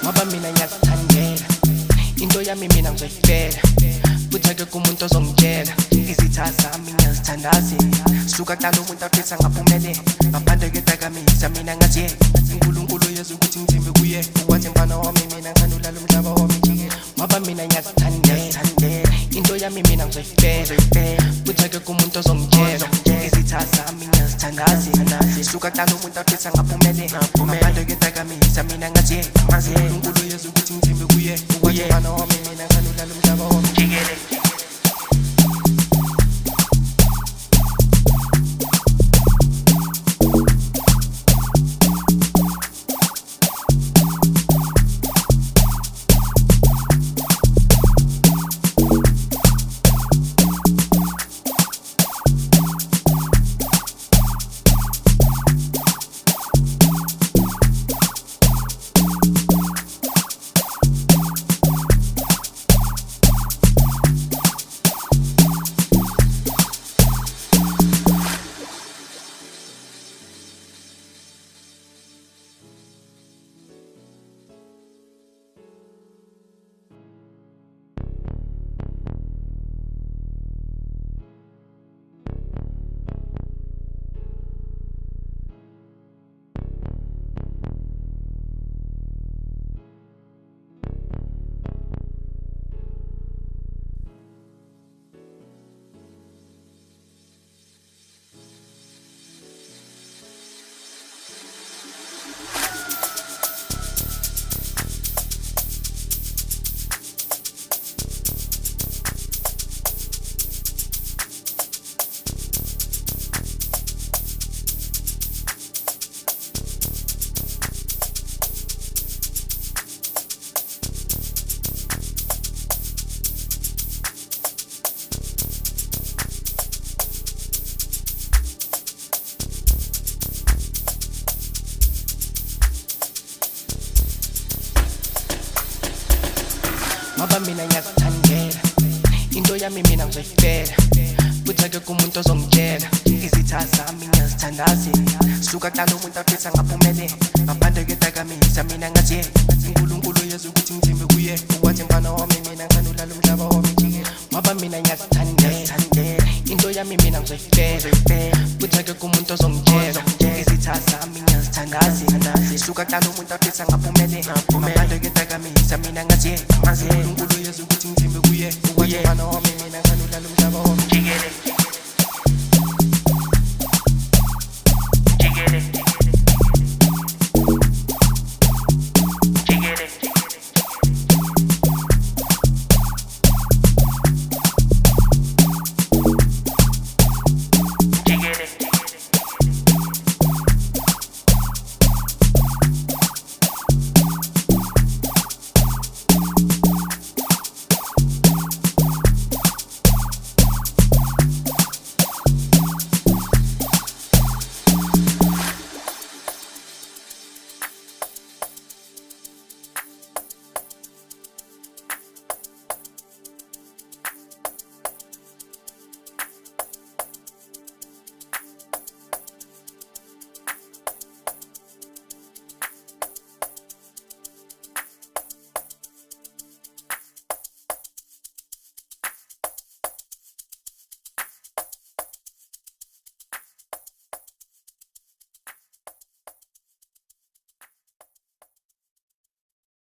ngoba mina ngiyazithandela into yami mina ngizoyifela kuthake kumuntu ozongitshela izitha zami ngiyazithandazela suka kudala umuntu afisa ngaphumelela ngaphandle kwedakamizwa mina ngathi uNkulunkulu uyazi ukuthi ngithembe kuye ukwathi mfana wami mina ngithanda ulala umhlaba wami jikela ngoba mina ngiyazithandela into yami mina ngizoyifela kuthake kumuntu ozongitshela izitha zami ngiyazithandazela suka kudala umuntu afisa ngaphumelela ngaphandle kwedakamizwa mina ngathi uNkulunkulu uyazi ukuthi ngithembe kuye ukwathi mfana wami mina ngithanda ulala umhlaba wami jikela ngoba mina ngiyazithandela into yami mina ngizoyifela kuthake kumuntu ozongitshela izitha zami ngiyazithandazela suka kudala umuntu afisa ngaphumelela ngaphandle kwedakamizwa mina ngathi uNkulunkulu uyazi ukuthi ngithembe kuye ukwathi mfana wami mina ngithanda ulala umhlaba wami jikela ngoba mina ngiyazithandela into yami mina ngizoyifela kuthake kumuntu ozongitshela izitha zami ngiyazithandazela suka kudala umuntu afisa ngaphumelela ngaphandle kwedakamizwa mina ngathi uNkulunkulu uyazi ukuthi ngithembe kuye ukwathi mfana wami mina ngithanda ulala umhlaba wami jikela